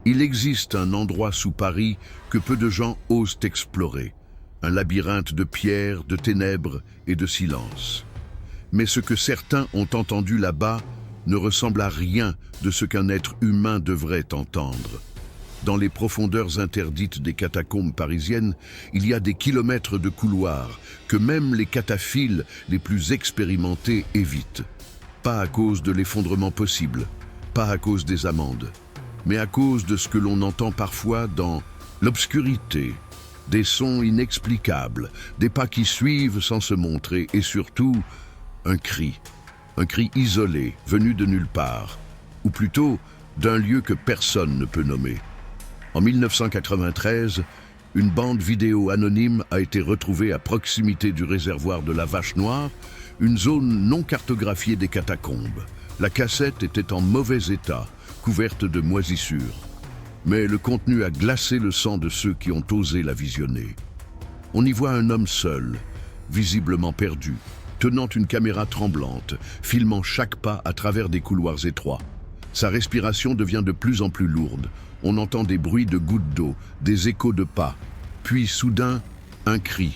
Il existe un endroit sous Paris que peu de gens osent explorer. Un labyrinthe de pierres, de ténèbres et de silence. Mais ce que certains ont entendu là-bas ne ressemble à rien de ce qu'un être humain devrait entendre. Dans les profondeurs interdites des catacombes parisiennes, il y a des kilomètres de couloirs que même les cataphiles les plus expérimentés évitent. Pas à cause de l'effondrement possible, pas à cause des amendes, mais à cause de ce que l'on entend parfois dans l'obscurité, des sons inexplicables, des pas qui suivent sans se montrer et surtout un cri isolé, venu de nulle part, ou plutôt d'un lieu que personne ne peut nommer. En 1993, une bande vidéo anonyme a été retrouvée à proximité du réservoir de la Vache Noire, une zone non cartographiée des catacombes. La cassette était en mauvais état, couverte de moisissures. Mais le contenu a glacé le sang de ceux qui ont osé la visionner. On y voit un homme seul, visiblement perdu, tenant une caméra tremblante, filmant chaque pas à travers des couloirs étroits. Sa respiration devient de plus en plus lourde. On entend des bruits de gouttes d'eau, des échos de pas. Puis soudain, un cri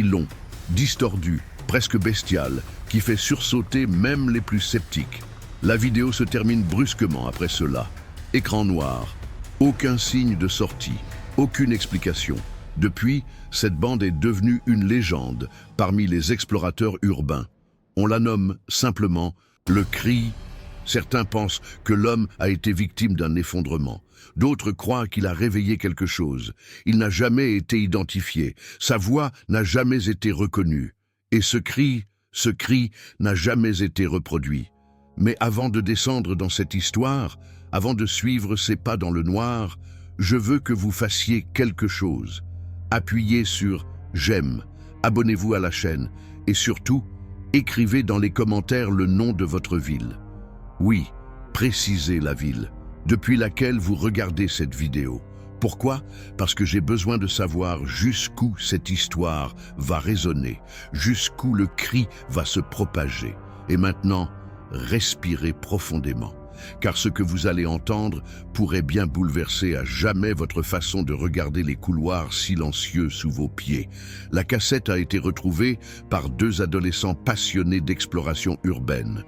long, distordu, presque bestial, qui fait sursauter même les plus sceptiques. La vidéo se termine brusquement après cela. Écran noir, aucun signe de sortie, aucune explication. Depuis, cette bande est devenue une légende parmi les explorateurs urbains. On la nomme simplement le cri. Certains pensent que l'homme a été victime d'un effondrement. D'autres croient qu'il a réveillé quelque chose. Il n'a jamais été identifié. Sa voix n'a jamais été reconnue. Et ce cri n'a jamais été reproduit. Mais avant de descendre dans cette histoire, avant de suivre ses pas dans le noir, je veux que vous fassiez quelque chose. Appuyez sur « J'aime », abonnez-vous à la chaîne et surtout, écrivez dans les commentaires le nom de votre ville. Oui, précisez la ville depuis laquelle vous regardez cette vidéo. Pourquoi? Parce que j'ai besoin de savoir jusqu'où cette histoire va résonner, jusqu'où le cri va se propager. Et maintenant, respirez profondément, car ce que vous allez entendre pourrait bien bouleverser à jamais votre façon de regarder les couloirs silencieux sous vos pieds. La cassette a été retrouvée par deux adolescents passionnés d'exploration urbaine.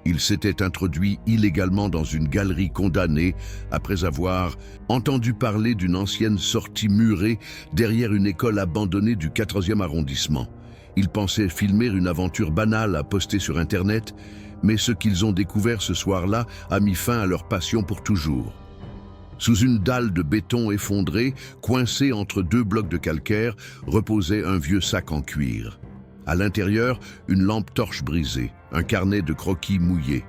Ils s'étaient introduits illégalement dans une galerie condamnée après avoir entendu parler d'une ancienne sortie murée derrière une école abandonnée du 14e arrondissement. Ils pensaient filmer une aventure banale à poster sur Internet, mais ce qu'ils ont découvert ce soir-là a mis fin à leur passion pour toujours. Sous une dalle de béton effondrée, coincée entre deux blocs de calcaire, reposait un vieux sac en cuir. À l'intérieur, une lampe torche brisée, un carnet de croquis mouillé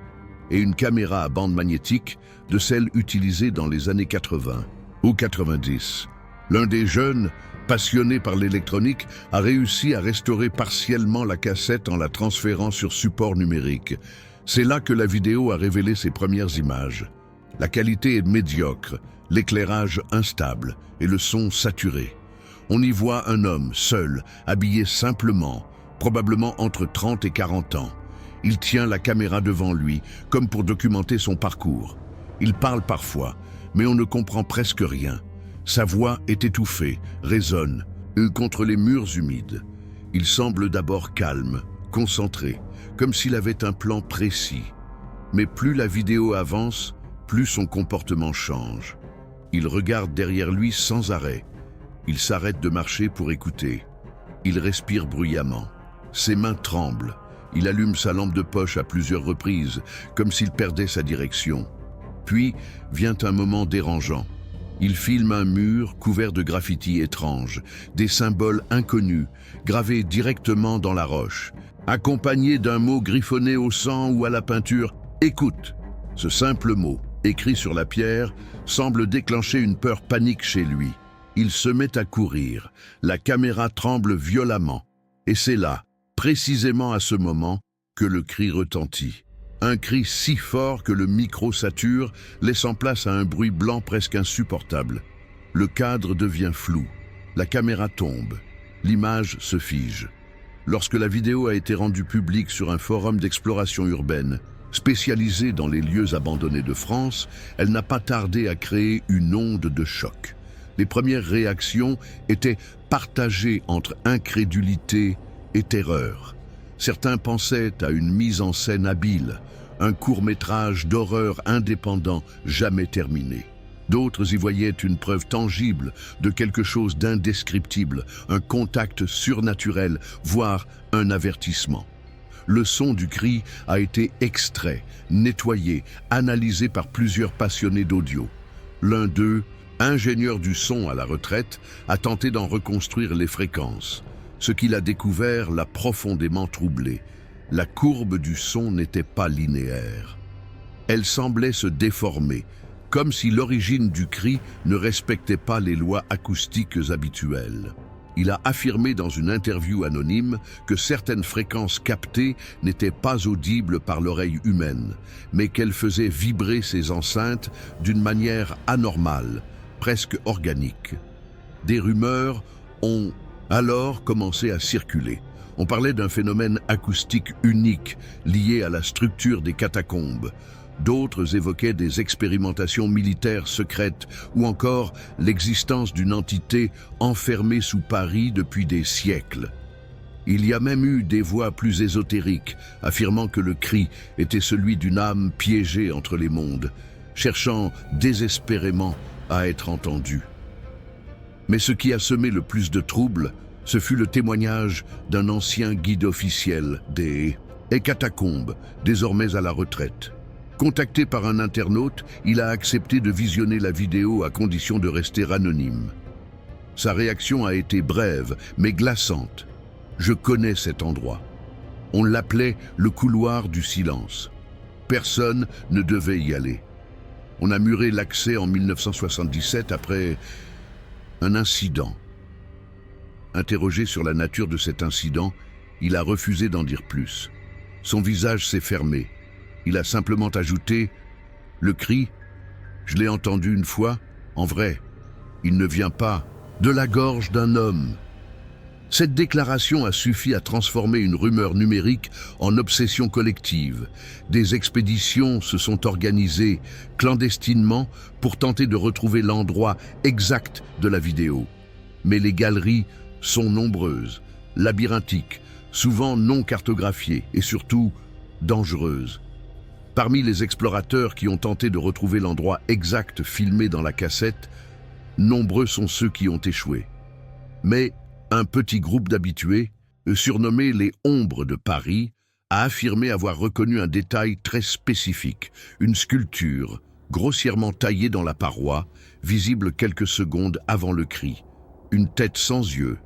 et une caméra à bande magnétique de celle utilisée dans les années 80 ou 90. L'un des jeunes, passionné par l'électronique, a réussi à restaurer partiellement la cassette en la transférant sur support numérique. C'est là que la vidéo a révélé ses premières images. La qualité est médiocre, l'éclairage instable et le son saturé. On y voit un homme seul, habillé simplement, probablement entre 30 et 40 ans. Il tient la caméra devant lui, comme pour documenter son parcours. Il parle parfois, mais on ne comprend presque rien. Sa voix est étouffée, résonne, contre les murs humides. Il semble d'abord calme, concentré, comme s'il avait un plan précis. Mais plus la vidéo avance, plus son comportement change. Il regarde derrière lui sans arrêt. Il s'arrête de marcher pour écouter. Il respire bruyamment. Ses mains tremblent. Il allume sa lampe de poche à plusieurs reprises, comme s'il perdait sa direction. Puis vient un moment dérangeant. Il filme un mur couvert de graffitis étranges, des symboles inconnus, gravés directement dans la roche, accompagnés d'un mot griffonné au sang ou à la peinture « Écoute ». Ce simple mot, écrit sur la pierre, semble déclencher une peur panique chez lui. Il se met à courir. La caméra tremble violemment. Et c'est là, précisément à ce moment, que le cri retentit. Un cri si fort que le micro sature, laissant place à un bruit blanc presque insupportable. Le cadre devient flou. La caméra tombe. L'image se fige. Lorsque la vidéo a été rendue publique sur un forum d'exploration urbaine, Spécialisée dans les lieux abandonnés de France, elle n'a pas tardé à créer une onde de choc. Les premières réactions étaient partagées entre incrédulité et terreur. Certains pensaient à une mise en scène habile, un court-métrage d'horreur indépendant jamais terminé. D'autres y voyaient une preuve tangible de quelque chose d'indescriptible, un contact surnaturel, voire un avertissement. Le son du cri a été extrait, nettoyé, analysé par plusieurs passionnés d'audio. L'un d'eux, ingénieur du son à la retraite, a tenté d'en reconstruire les fréquences. Ce qu'il a découvert l'a profondément troublé. La courbe du son n'était pas linéaire. Elle semblait se déformer, comme si l'origine du cri ne respectait pas les lois acoustiques habituelles. Il a affirmé dans une interview anonyme que certaines fréquences captées n'étaient pas audibles par l'oreille humaine, mais qu'elles faisaient vibrer ses enceintes d'une manière anormale, presque organique. Des rumeurs ont alors commencé à circuler. On parlait d'un phénomène acoustique unique lié à la structure des catacombes. D'autres évoquaient des expérimentations militaires secrètes ou encore l'existence d'une entité enfermée sous Paris depuis des siècles. Il y a même eu des voix plus ésotériques affirmant que le cri était celui d'une âme piégée entre les mondes, cherchant désespérément à être entendue. Mais ce qui a semé le plus de troubles, ce fut le témoignage d'un ancien guide officiel des catacombes, désormais à la retraite. Contacté par un internaute, il a accepté de visionner la vidéo à condition de rester anonyme. Sa réaction a été brève, mais glaçante. « Je connais cet endroit. On l'appelait le couloir du silence. Personne ne devait y aller. On a muré l'accès en 1977 après un incident. » Interrogé sur la nature de cet incident, il a refusé d'en dire plus. Son visage s'est fermé. Il a simplement ajouté « Le cri, je l'ai entendu une fois, en vrai, il ne vient pas de la gorge d'un homme. » Cette déclaration a suffi à transformer une rumeur numérique en obsession collective. Des expéditions se sont organisées clandestinement pour tenter de retrouver l'endroit exact de la vidéo. Mais les galeries sont nombreuses, labyrinthiques, souvent non cartographiées et surtout dangereuses. Parmi les explorateurs qui ont tenté de retrouver l'endroit exact filmé dans la cassette, nombreux sont ceux qui ont échoué. Mais un petit groupe d'habitués, surnommé les Ombres de Paris, a affirmé avoir reconnu un détail très spécifique, une sculpture grossièrement taillée dans la paroi, visible quelques secondes avant le cri. Une tête sans yeux,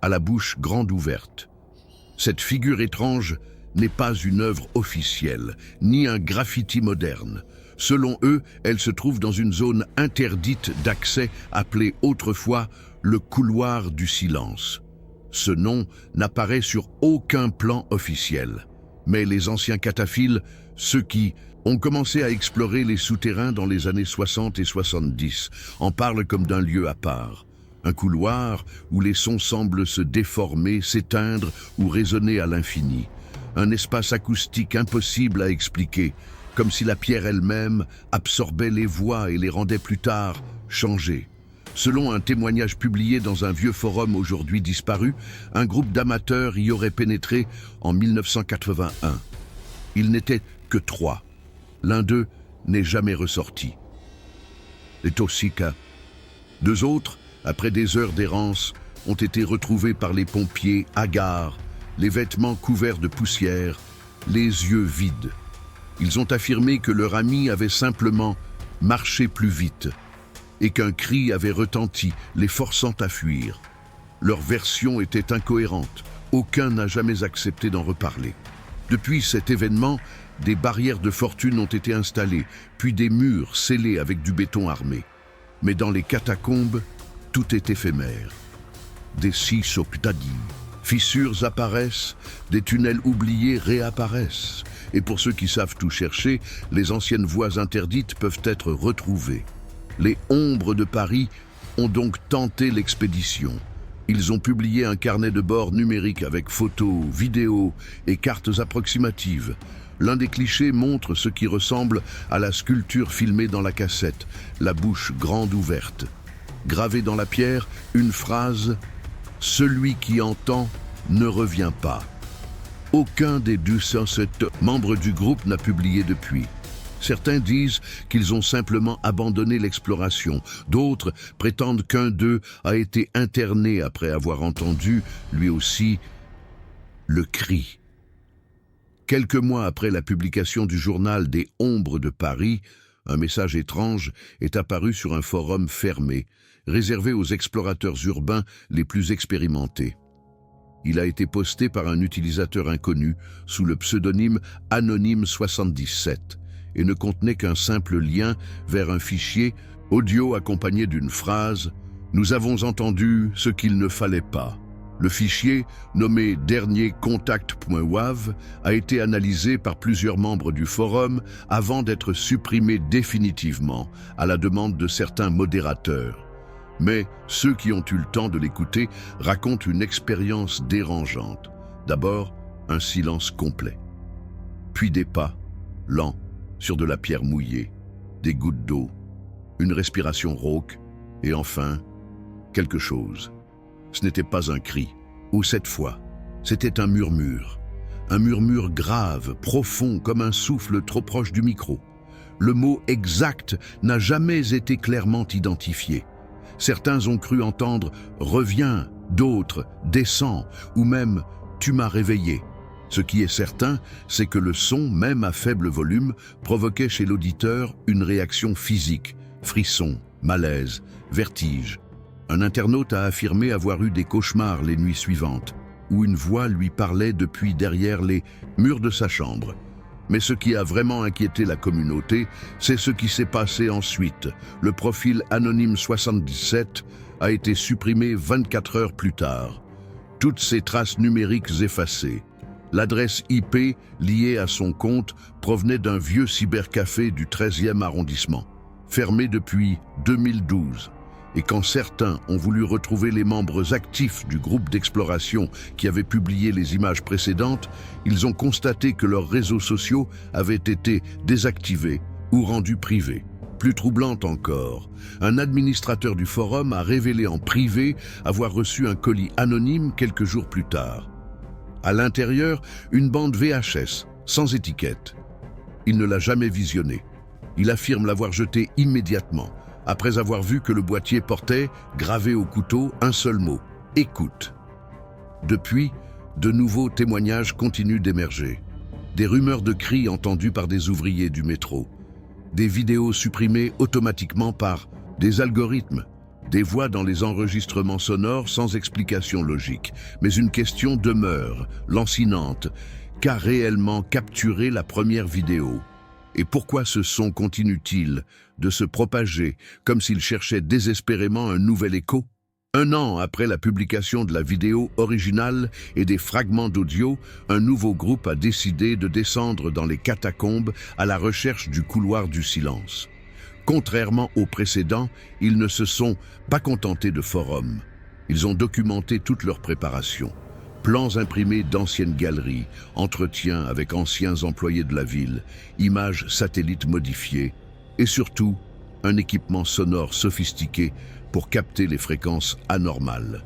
à la bouche grande ouverte. Cette figure étrange n'est pas une œuvre officielle, ni un graffiti moderne. Selon eux, elle se trouve dans une zone interdite d'accès appelée autrefois le couloir du silence. Ce nom n'apparaît sur aucun plan officiel. Mais les anciens cataphiles, ceux qui ont commencé à explorer les souterrains dans les années 60 et 70, en parlent comme d'un lieu à part. Un couloir où les sons semblent se déformer, s'éteindre ou résonner à l'infini. Un espace acoustique impossible à expliquer, comme si la pierre elle-même absorbait les voix et les rendait plus tard changées. Selon un témoignage publié dans un vieux forum aujourd'hui disparu, un groupe d'amateurs y aurait pénétré en 1981. Ils n'étaient que 3. L'un d'eux n'est jamais ressorti. Les Toxica. 2 autres, après des heures d'errance, ont été retrouvés par les pompiers hagards, les vêtements couverts de poussière, les yeux vides. Ils ont affirmé que leur ami avait simplement marché plus vite et qu'un cri avait retenti, les forçant à fuir. Leur version était incohérente. Aucun n'a jamais accepté d'en reparler. Depuis cet événement, des barrières de fortune ont été installées, puis des murs scellés avec du béton armé. Mais dans les catacombes, tout est éphémère. Des sisoptadis, fissures apparaissent, des tunnels oubliés réapparaissent. Et pour ceux qui savent tout chercher, les anciennes voies interdites peuvent être retrouvées. Les Ombres de Paris ont donc tenté l'expédition. Ils ont publié un carnet de bord numérique avec photos, vidéos et cartes approximatives. L'un des clichés montre ce qui ressemble à la sculpture filmée dans la cassette, la bouche grande ouverte. Gravée dans la pierre, une phrase « Celui qui entend ne revient pas ». Aucun des 207 membres du groupe n'a publié depuis. Certains disent qu'ils ont simplement abandonné l'exploration. D'autres prétendent qu'un d'eux a été interné après avoir entendu, lui aussi, le cri. Quelques mois après la publication du journal des Ombres de Paris, un message étrange est apparu sur un forum fermé, réservé aux explorateurs urbains les plus expérimentés. Il a été posté par un utilisateur inconnu sous le pseudonyme Anonyme77 et ne contenait qu'un simple lien vers un fichier audio accompagné d'une phrase « Nous avons entendu ce qu'il ne fallait pas ». Le fichier, nommé dernier contact.wav, a été analysé par plusieurs membres du forum avant d'être supprimé définitivement à la demande de certains modérateurs. Mais ceux qui ont eu le temps de l'écouter racontent une expérience dérangeante. D'abord, un silence complet. Puis des pas, lents, sur de la pierre mouillée, des gouttes d'eau, une respiration rauque, et enfin, quelque chose. Ce n'était pas un cri, ou cette fois, c'était un murmure grave, profond, comme un souffle trop proche du micro. Le mot exact n'a jamais été clairement identifié. Certains ont cru entendre « reviens », d'autres « descends » ou même « tu m'as réveillé ». Ce qui est certain, c'est que le son, même à faible volume, provoquait chez l'auditeur une réaction physique, frisson, malaise, vertige. Un internaute a affirmé avoir eu des cauchemars les nuits suivantes, où une voix lui parlait depuis derrière les murs de sa chambre. Mais ce qui a vraiment inquiété la communauté, c'est ce qui s'est passé ensuite. Le profil Anonyme77 a été supprimé 24 heures plus tard. Toutes ses traces numériques effacées. L'adresse IP liée à son compte provenait d'un vieux cybercafé du 13e arrondissement, fermé depuis 2012. Et quand certains ont voulu retrouver les membres actifs du groupe d'exploration qui avaient publié les images précédentes, ils ont constaté que leurs réseaux sociaux avaient été désactivés ou rendus privés. Plus troublante encore, un administrateur du forum a révélé en privé avoir reçu un colis anonyme quelques jours plus tard. À l'intérieur, une bande VHS, sans étiquette. Il ne l'a jamais visionnée. Il affirme l'avoir jetée immédiatement, après avoir vu que le boîtier portait, gravé au couteau, un seul mot, « écoute ». Depuis, de nouveaux témoignages continuent d'émerger. Des rumeurs de cris entendues par des ouvriers du métro. Des vidéos supprimées automatiquement par des algorithmes. Des voix dans les enregistrements sonores sans explication logique. Mais une question demeure, lancinante. Qu'a réellement capturé la première vidéo ? Et pourquoi ce son continue-t-il de se propager comme s'il cherchait désespérément un nouvel écho ? 1 an après la publication de la vidéo originale et des fragments d'audio, un nouveau groupe a décidé de descendre dans les catacombes à la recherche du couloir du silence. Contrairement aux précédents, ils ne se sont pas contentés de forums. Ils ont documenté toute leur préparation. Plans imprimés d'anciennes galeries, entretiens avec anciens employés de la ville, images satellites modifiées et surtout, un équipement sonore sophistiqué pour capter les fréquences anormales.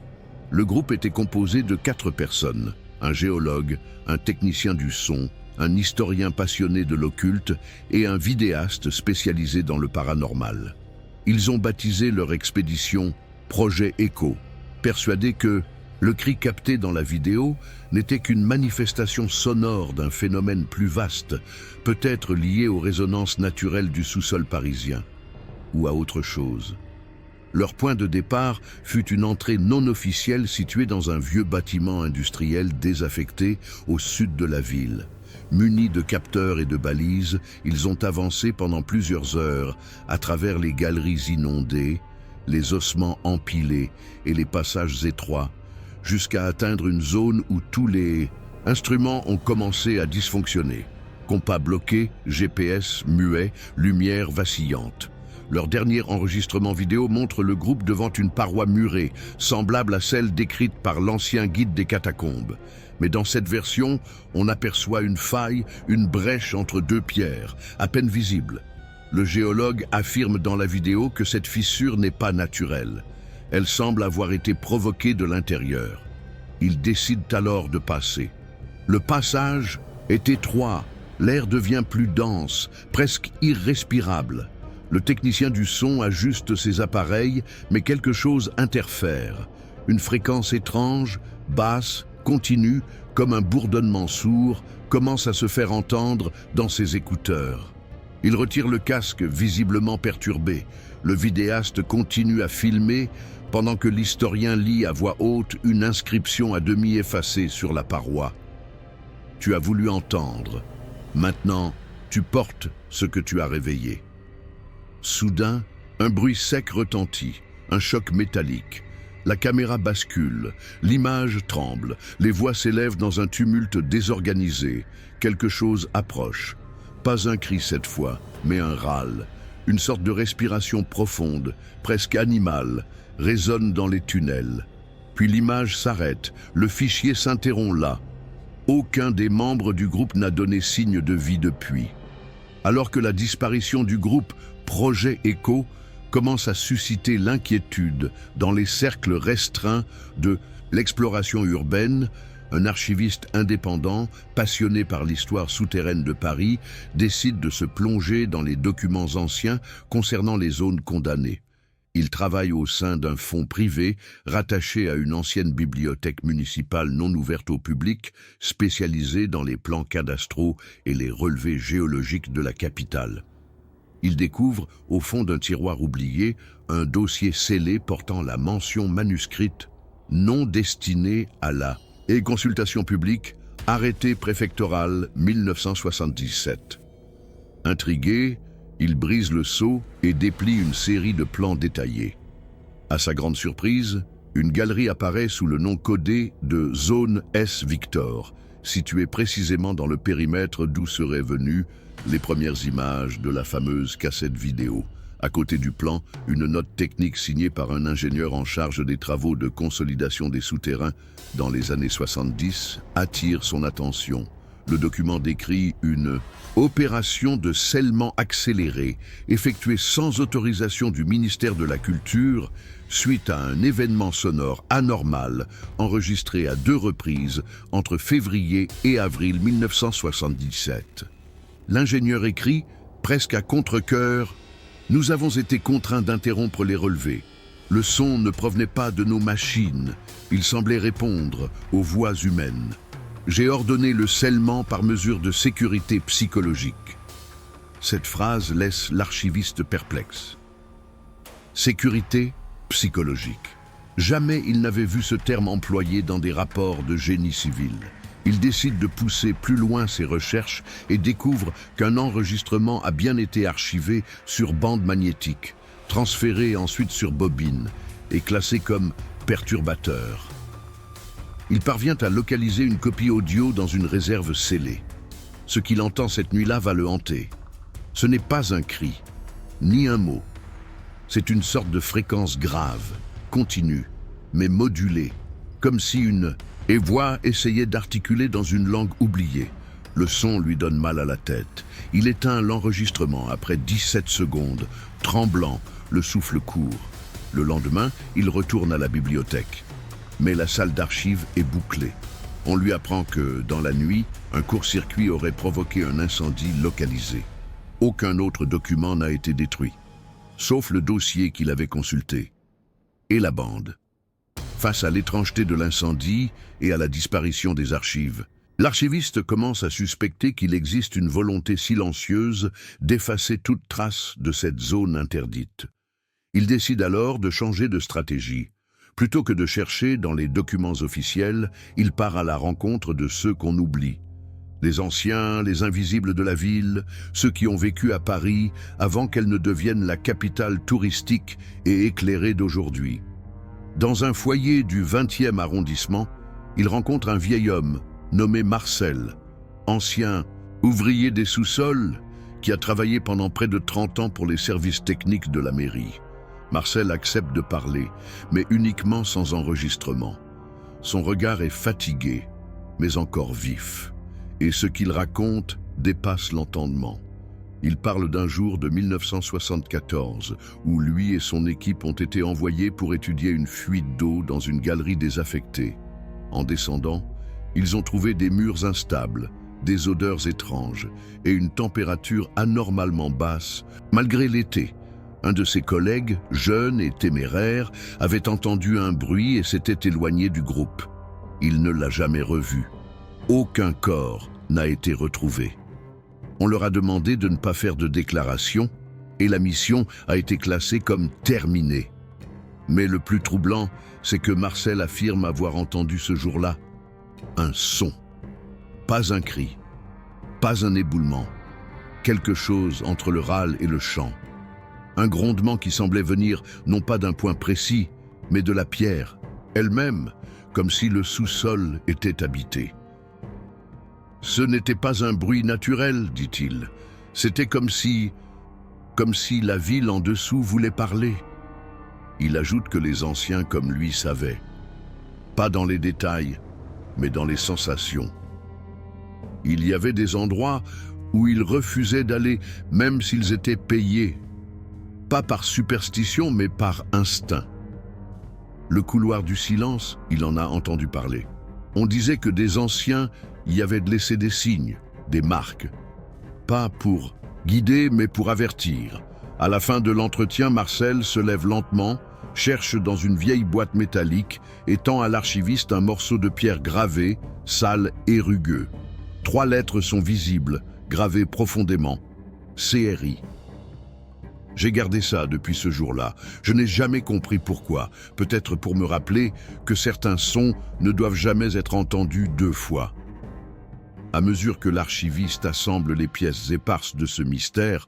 Le groupe était composé de 4 personnes, un géologue, un technicien du son, un historien passionné de l'occulte et un vidéaste spécialisé dans le paranormal. Ils ont baptisé leur expédition Projet Echo, persuadés que le cri capté dans la vidéo n'était qu'une manifestation sonore d'un phénomène plus vaste, peut-être lié aux résonances naturelles du sous-sol parisien, ou à autre chose. Leur point de départ fut une entrée non officielle située dans un vieux bâtiment industriel désaffecté au sud de la ville. Munis de capteurs et de balises, ils ont avancé pendant plusieurs heures à travers les galeries inondées, les ossements empilés et les passages étroits, jusqu'à atteindre une zone où tous les instruments ont commencé à dysfonctionner. Compas bloqués, GPS muet, lumière vacillante. Leur dernier enregistrement vidéo montre le groupe devant une paroi murée, semblable à celle décrite par l'ancien guide des catacombes. Mais dans cette version, on aperçoit une faille, une brèche entre deux pierres, à peine visible. Le géologue affirme dans la vidéo que cette fissure n'est pas naturelle. Elle semble avoir été provoquée de l'intérieur. Ils décident alors de passer. Le passage est étroit, l'air devient plus dense, presque irrespirable. Le technicien du son ajuste ses appareils, mais quelque chose interfère. Une fréquence étrange, basse, continue, comme un bourdonnement sourd, commence à se faire entendre dans ses écouteurs. Il retire le casque, visiblement perturbé. Le vidéaste continue à filmer, pendant que l'historien lit à voix haute une inscription à demi effacée sur la paroi. « Tu as voulu entendre. Maintenant, tu portes ce que tu as réveillé. » Soudain, un bruit sec retentit, un choc métallique. La caméra bascule, l'image tremble, les voix s'élèvent dans un tumulte désorganisé. Quelque chose approche. Pas un cri cette fois, mais un râle. Une sorte de respiration profonde, presque animale, résonne dans les tunnels. Puis l'image s'arrête, le fichier s'interrompt là. Aucun des membres du groupe n'a donné signe de vie depuis. Alors que la disparition du groupe Projet Echo commence à susciter l'inquiétude dans les cercles restreints de l'exploration urbaine, un archiviste indépendant, passionné par l'histoire souterraine de Paris, décide de se plonger dans les documents anciens concernant les zones condamnées. Il travaille au sein d'un fonds privé rattaché à une ancienne bibliothèque municipale non ouverte au public, spécialisée dans les plans cadastraux et les relevés géologiques de la capitale. Il découvre, au fond d'un tiroir oublié, un dossier scellé portant la mention manuscrite « Non destiné à la » et consultation publique, arrêté préfectoral 1977. Intrigué, il brise le sceau et déplie une série de plans détaillés. À sa grande surprise, une galerie apparaît sous le nom codé de Zone S Victor, située précisément dans le périmètre d'où seraient venues les premières images de la fameuse cassette vidéo. À côté du plan, une note technique signée par un ingénieur en charge des travaux de consolidation des souterrains dans les années 70 attire son attention. Le document décrit une opération de scellement accélérée, effectuée sans autorisation du ministère de la Culture, suite à un événement sonore anormal enregistré à 2 reprises entre février et avril 1977. L'ingénieur écrit, presque à contre-cœur, « Nous avons été contraints d'interrompre les relevés. Le son ne provenait pas de nos machines, il semblait répondre aux voix humaines. J'ai ordonné le scellement par mesure de sécurité psychologique. » Cette phrase laisse l'archiviste perplexe. Sécurité psychologique. Jamais il n'avait vu ce terme employé dans des rapports de génie civil. Il décide de pousser plus loin ses recherches et découvre qu'un enregistrement a bien été archivé sur bande magnétique, transféré ensuite sur bobine et classé comme perturbateur. Il parvient à localiser une copie audio dans une réserve scellée. Ce qu'il entend cette nuit-là va le hanter. Ce n'est pas un cri, ni un mot. C'est une sorte de fréquence grave, continue, mais modulée, comme si une voix essayait d'articuler dans une langue oubliée. Le son lui donne mal à la tête. Il éteint l'enregistrement après 17 secondes, tremblant, le souffle court. Le lendemain, il retourne à la bibliothèque. Mais la salle d'archives est bouclée. On lui apprend que, dans la nuit, un court-circuit aurait provoqué un incendie localisé. Aucun autre document n'a été détruit, sauf le dossier qu'il avait consulté. Et la bande. Face à l'étrangeté de l'incendie et à la disparition des archives, l'archiviste commence à suspecter qu'il existe une volonté silencieuse d'effacer toute trace de cette zone interdite. Il décide alors de changer de stratégie. Plutôt que de chercher dans les documents officiels, il part à la rencontre de ceux qu'on oublie. Les anciens, les invisibles de la ville, ceux qui ont vécu à Paris avant qu'elle ne devienne la capitale touristique et éclairée d'aujourd'hui. Dans un foyer du 20e arrondissement, il rencontre un vieil homme nommé Marcel, ancien ouvrier des sous-sols, qui a travaillé pendant près de 30 ans pour les services techniques de la mairie. Marcel accepte de parler, mais uniquement sans enregistrement. Son regard est fatigué, mais encore vif, et ce qu'il raconte dépasse l'entendement. Il parle d'un jour de 1974 où lui et son équipe ont été envoyés pour étudier une fuite d'eau dans une galerie désaffectée. En descendant, ils ont trouvé des murs instables, des odeurs étranges et une température anormalement basse malgré l'été. Un de ses collègues, jeune et téméraire, avait entendu un bruit et s'était éloigné du groupe. Il ne l'a jamais revu. Aucun corps n'a été retrouvé. On leur a demandé de ne pas faire de déclaration et la mission a été classée comme terminée. Mais le plus troublant, c'est que Marcel affirme avoir entendu ce jour-là un son. Pas un cri, pas un éboulement, quelque chose entre le râle et le chant. Un grondement qui semblait venir non pas d'un point précis, mais de la pierre elle-même, comme si le sous-sol était habité. Ce n'était pas un bruit naturel, dit-il. C'était comme si la ville en dessous voulait parler. Il ajoute que les anciens comme lui savaient. Pas dans les détails, mais dans les sensations. Il y avait des endroits où ils refusaient d'aller, même s'ils étaient payés. Pas par superstition, mais par instinct. Le couloir du silence, il en a entendu parler. On disait que des anciens y avaient laissé des signes, des marques. Pas pour guider, mais pour avertir. À la fin de l'entretien, Marcel se lève lentement, cherche dans une vieille boîte métallique et tend à l'archiviste un morceau de pierre gravé, sale et rugueux. 3 lettres sont visibles, gravées profondément. CRI. J'ai gardé ça depuis ce jour-là. Je n'ai jamais compris pourquoi. Peut-être pour me rappeler que certains sons ne doivent jamais être entendus 2 fois. À mesure que l'archiviste assemble les pièces éparses de ce mystère,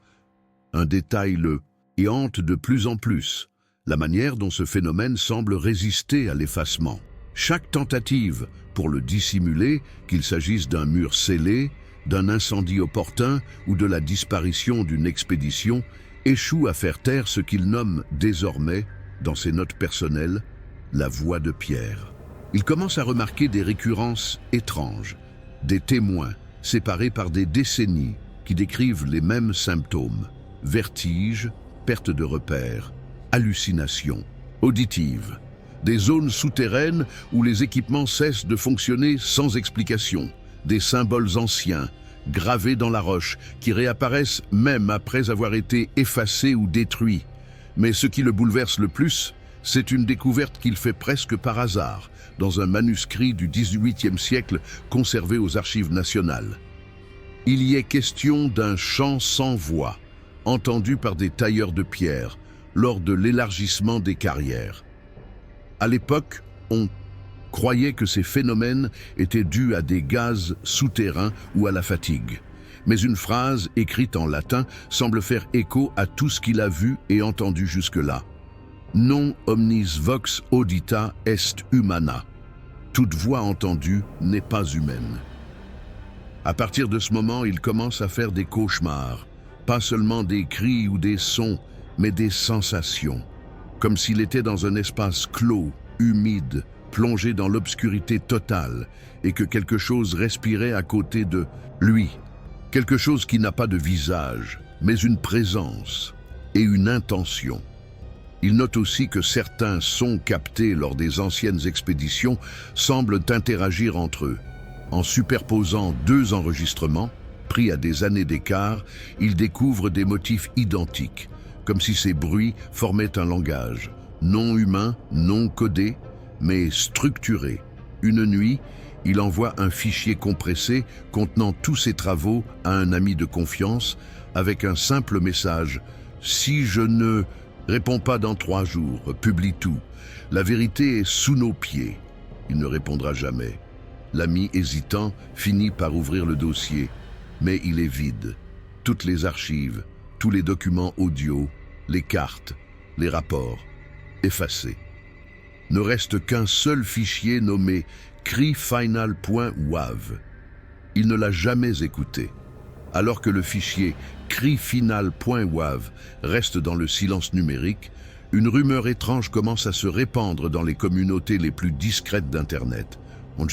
un détail le hante de plus en plus. La manière dont ce phénomène semble résister à l'effacement. Chaque tentative pour le dissimuler, qu'il s'agisse d'un mur scellé, d'un incendie opportun ou de la disparition d'une expédition, échoue à faire taire ce qu'il nomme désormais, dans ses notes personnelles, la voix de Pierre. Il commence à remarquer des récurrences étranges, des témoins séparés par des décennies qui décrivent les mêmes symptômes: vertige, perte de repères, hallucinations, auditives, des zones souterraines où les équipements cessent de fonctionner sans explication, des symboles anciens, gravés dans la roche, qui réapparaissent même après avoir été effacés ou détruits. Mais ce qui le bouleverse le plus, c'est une découverte qu'il fait presque par hasard, dans un manuscrit du XVIIIe siècle conservé aux Archives nationales. Il y est question d'un chant sans voix, entendu par des tailleurs de pierre, lors de l'élargissement des carrières. À l'époque, on croyait que ces phénomènes étaient dus à des gaz souterrains ou à la fatigue. Mais une phrase écrite en latin semble faire écho à tout ce qu'il a vu et entendu jusque-là. Non omnis vox audita est humana. Toute voix entendue n'est pas humaine. À partir de ce moment, il commence à faire des cauchemars. Pas seulement des cris ou des sons, mais des sensations. Comme s'il était dans un espace clos, humide, plongé dans l'obscurité totale, et que quelque chose respirait à côté de lui. Quelque chose qui n'a pas de visage, mais une présence et une intention. Il note aussi que certains sons captés lors des anciennes expéditions semblent interagir entre eux. En superposant 2 enregistrements, pris à des années d'écart, il découvre des motifs identiques, comme si ces bruits formaient un langage, non humain, non codé, mais structuré. Une nuit, il envoie un fichier compressé contenant tous ses travaux à un ami de confiance avec un simple message: « Si je ne réponds pas dans 3 jours, publie tout. La vérité est sous nos pieds. » Il ne répondra jamais. L'ami hésitant finit par ouvrir le dossier, mais il est vide. Toutes les archives, tous les documents audio, les cartes, les rapports, effacés. Ne reste qu'un seul fichier nommé crifinal.wav. Il ne l'a jamais écouté. Alors que le fichier cri-final.wav reste dans le silence numérique, une rumeur étrange commence à se répandre dans les communautés les plus discrètes d'Internet. On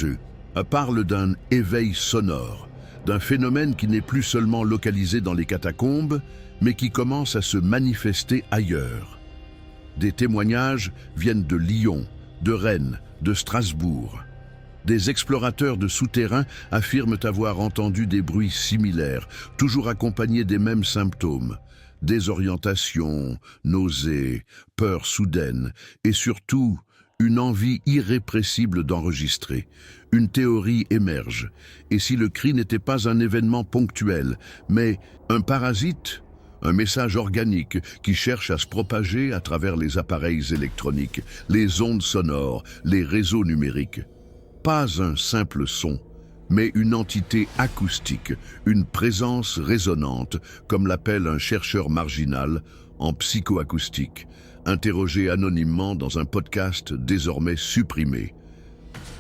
parle d'un éveil sonore, d'un phénomène qui n'est plus seulement localisé dans les catacombes, mais qui commence à se manifester ailleurs. Des témoignages viennent de Lyon, de Rennes, de Strasbourg. Des explorateurs de souterrains affirment avoir entendu des bruits similaires, toujours accompagnés des mêmes symptômes. Désorientation, nausées, peur soudaine et surtout une envie irrépressible d'enregistrer. Une théorie émerge. Et si le cri n'était pas un événement ponctuel, mais un parasite, un message organique qui cherche à se propager à travers les appareils électroniques, les ondes sonores, les réseaux numériques. Pas un simple son, mais une entité acoustique, une présence résonante, comme l'appelle un chercheur marginal en psychoacoustique, interrogé anonymement dans un podcast désormais supprimé.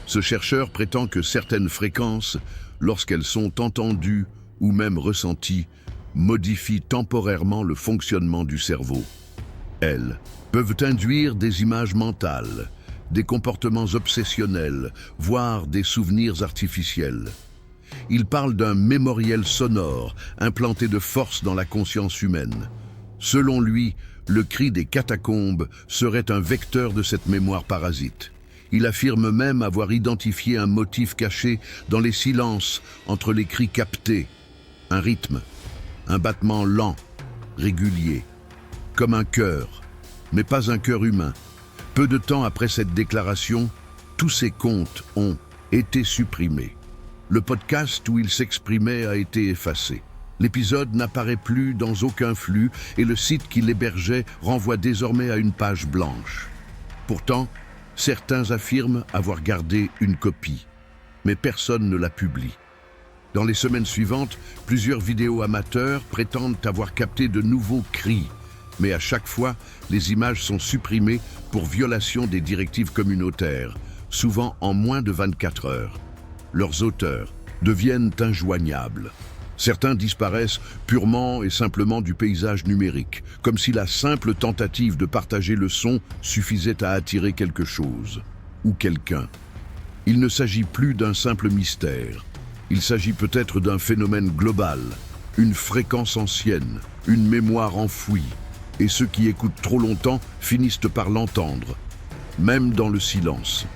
Ce chercheur prétend que certaines fréquences, lorsqu'elles sont entendues ou même ressenties, modifient temporairement le fonctionnement du cerveau. Elles peuvent induire des images mentales, des comportements obsessionnels, voire des souvenirs artificiels. Il parle d'un mémoriel sonore implanté de force dans la conscience humaine. Selon lui, le cri des catacombes serait un vecteur de cette mémoire parasite. Il affirme même avoir identifié un motif caché dans les silences entre les cris captés. Un rythme, un battement lent, régulier, comme un cœur, mais pas un cœur humain. Peu de temps après cette déclaration, tous ces comptes ont été supprimés. Le podcast où il s'exprimait a été effacé. L'épisode n'apparaît plus dans aucun flux et le site qui l'hébergeait renvoie désormais à une page blanche. Pourtant, certains affirment avoir gardé une copie, mais personne ne la publie. Dans les semaines suivantes, plusieurs vidéos amateurs prétendent avoir capté de nouveaux cris, mais à chaque fois, les images sont supprimées pour violation des directives communautaires, souvent en moins de 24 heures. Leurs auteurs deviennent injoignables. Certains disparaissent purement et simplement du paysage numérique, comme si la simple tentative de partager le son suffisait à attirer quelque chose, ou quelqu'un. Il ne s'agit plus d'un simple mystère. Il s'agit peut-être d'un phénomène global, une fréquence ancienne, une mémoire enfouie. Et ceux qui écoutent trop longtemps finissent par l'entendre, même dans le silence.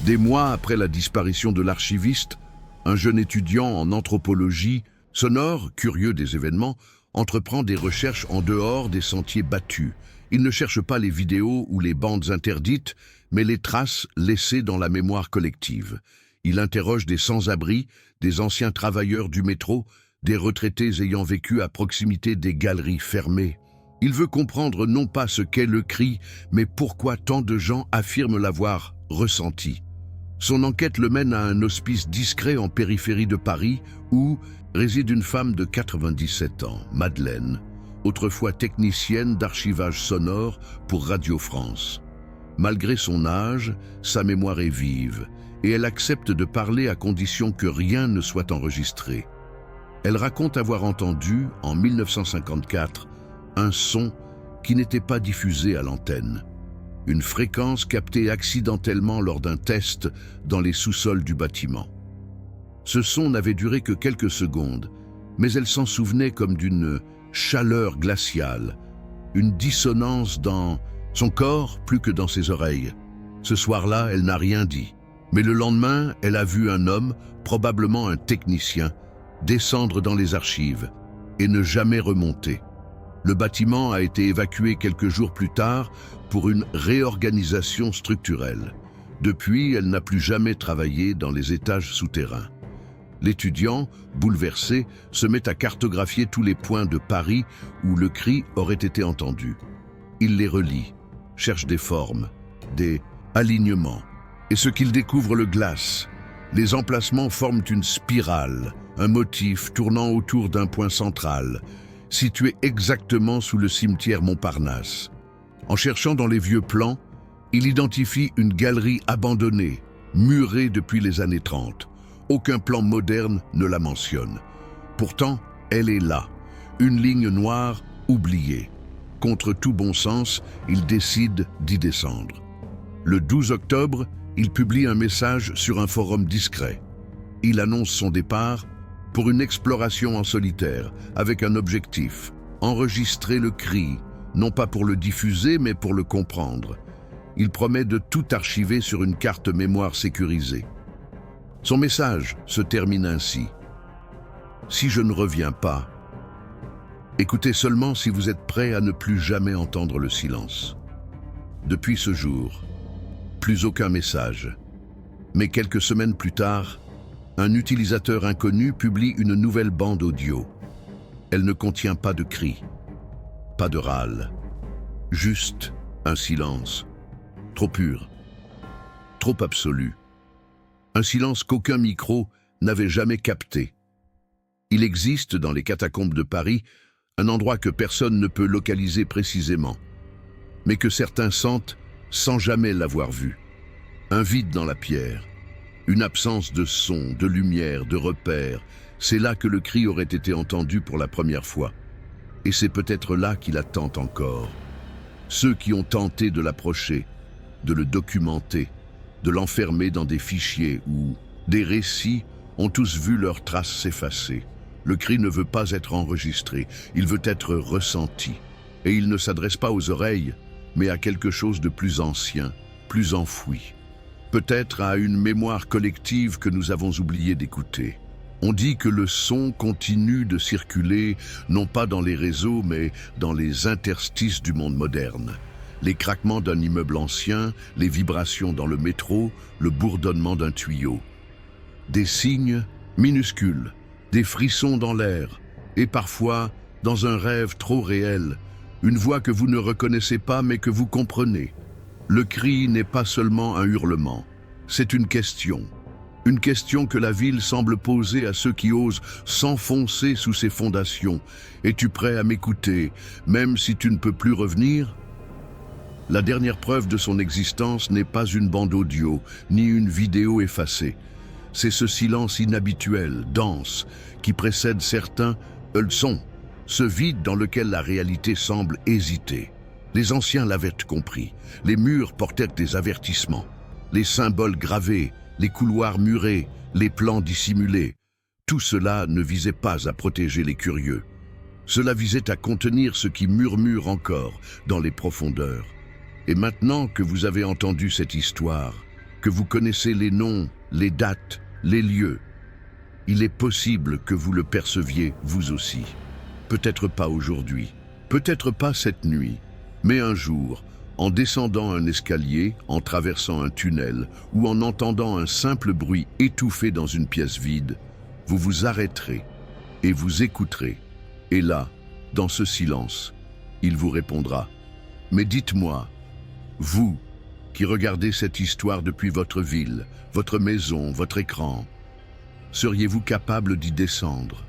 Des mois après la disparition de l'archiviste, un jeune étudiant en anthropologie, sonore, curieux des événements, entreprend des recherches en dehors des sentiers battus. Il ne cherche pas les vidéos ou les bandes interdites, mais les traces laissées dans la mémoire collective. Il interroge des sans-abri, des anciens travailleurs du métro, des retraités ayant vécu à proximité des galeries fermées. Il veut comprendre non pas ce qu'est le cri, mais pourquoi tant de gens affirment l'avoir ressenti. Son enquête le mène à un hospice discret en périphérie de Paris où réside une femme de 97 ans, Madeleine, autrefois technicienne d'archivage sonore pour Radio France. Malgré son âge, sa mémoire est vive et elle accepte de parler à condition que rien ne soit enregistré. Elle raconte avoir entendu, en 1954, un son qui n'était pas diffusé à l'antenne. Une fréquence captée accidentellement lors d'un test dans les sous-sols du bâtiment. Ce son n'avait duré que quelques secondes, mais elle s'en souvenait comme d'une chaleur glaciale, une dissonance dans son corps plus que dans ses oreilles. Ce soir-là, elle n'a rien dit, mais le lendemain, elle a vu un homme, probablement un technicien, descendre dans les archives et ne jamais remonter. Le bâtiment a été évacué quelques jours plus tard pour une réorganisation structurelle. Depuis, elle n'a plus jamais travaillé dans les étages souterrains. L'étudiant, bouleversé, se met à cartographier tous les points de Paris où le cri aurait été entendu. Il les relie, cherche des formes, des alignements. Et ce qu'il découvre le glace. Les emplacements forment une spirale, un motif tournant autour d'un point central, situé exactement sous le cimetière Montparnasse. En cherchant dans les vieux plans, il identifie une galerie abandonnée, murée depuis les années 30. Aucun plan moderne ne la mentionne. Pourtant, Elle est là, une ligne noire oubliée. Contre tout bon sens, il décide d'y descendre. Le 12 octobre, il publie un message sur un forum discret. Il annonce son départ pour une exploration en solitaire, avec un objectif: enregistrer le cri, non pas pour le diffuser, mais pour le comprendre. Il promet de tout archiver sur une carte mémoire sécurisée. Son message se termine ainsi: si je ne reviens pas, écoutez seulement si vous êtes prêt à ne plus jamais entendre le silence. Depuis ce jour, plus aucun message. Mais quelques semaines plus tard, un utilisateur inconnu publie une nouvelle bande audio. Elle ne contient pas de cris, pas de râle, juste un silence, trop pur, trop absolu. Un silence qu'aucun micro n'avait jamais capté. Il existe dans les catacombes de Paris un endroit que personne ne peut localiser précisément, mais que certains sentent sans jamais l'avoir vu. Un vide dans la pierre, une absence de son, de lumière, de repères. C'est là que le cri aurait été entendu pour la première fois. Et c'est peut-être là qu'il attend encore. Ceux qui ont tenté de l'approcher, de le documenter, de l'enfermer dans des fichiers ou des récits ont tous vu leurs traces s'effacer. Le cri ne veut pas être enregistré, il veut être ressenti. Et il ne s'adresse pas aux oreilles, mais à quelque chose de plus ancien, plus enfoui. Peut-être à une mémoire collective que nous avons oublié d'écouter. On dit que le son continue de circuler, non pas dans les réseaux, mais dans les interstices du monde moderne. Les craquements d'un immeuble ancien, les vibrations dans le métro, le bourdonnement d'un tuyau. Des signes minuscules, des frissons dans l'air, et parfois, dans un rêve trop réel, une voix que vous ne reconnaissez pas mais que vous comprenez. Le cri n'est pas seulement un hurlement, c'est une question. Une question que la ville semble poser à ceux qui osent s'enfoncer sous ses fondations. Es-tu prêt à m'écouter, même si tu ne peux plus revenir ? La dernière preuve de son existence n'est pas une bande audio, ni une vidéo effacée. C'est ce silence inhabituel, dense, qui précède certains leçons, ce vide dans lequel la réalité semble hésiter. Les anciens l'avaient compris. Les murs portaient des avertissements. Les symboles gravés, les couloirs murés, les plans dissimulés. Tout cela ne visait pas à protéger les curieux. Cela visait à contenir ce qui murmure encore dans les profondeurs. Et maintenant que vous avez entendu cette histoire, que vous connaissez les noms, les dates, les lieux, il est possible que vous le perceviez vous aussi. Peut-être pas aujourd'hui, peut-être pas cette nuit, mais un jour, en descendant un escalier, en traversant un tunnel ou en entendant un simple bruit étouffé dans une pièce vide, vous vous arrêterez et vous écouterez. Et là, dans ce silence, il vous répondra. Mais dites-moi, vous qui regardez cette histoire depuis votre ville, votre maison, votre écran, seriez-vous capable d'y descendre ?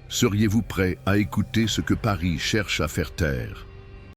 Seriez-vous prêt à écouter ce que Paris cherche à faire taire ?